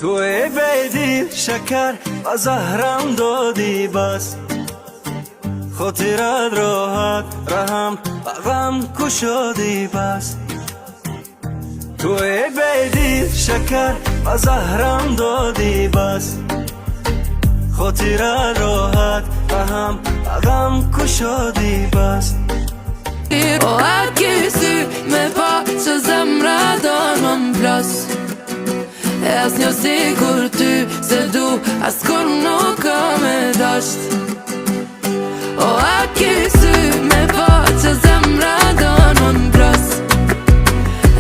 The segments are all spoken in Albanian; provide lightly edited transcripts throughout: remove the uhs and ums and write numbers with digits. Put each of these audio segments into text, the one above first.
Tu e bejdi shakar a zahram do di bas Khotira drohat raham agam kusho di bas Tu e bejdi shakar a zahram do di bas Khotira drohat raham agam kusho di bas O a kysi me pa që zemra donon plas E as një sigur ty se du as kur nuk ka me dasht O a kysi me pa që zemra donon plas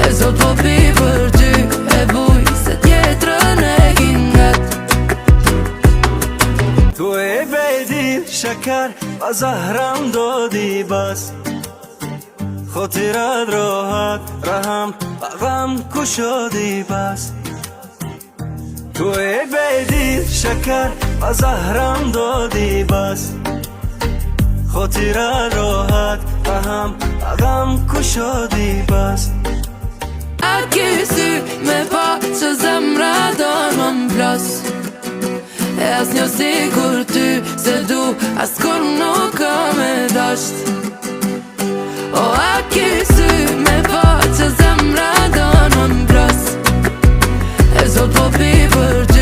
E zot po pi për ty e buj se tjetrën e kingat Tu e bejdi shakar a zahram do di bas Khotira drohat raham agam kusho di bas Tu e bejdi shakar a zahram do di bas Khotira drohat raham agam kusho di bas A kysi me pa që zemra donon plas E as një sigur ty se du as kur nuk ka me dasht O a kysi me pa që zemra donon plas E zot po pi për ty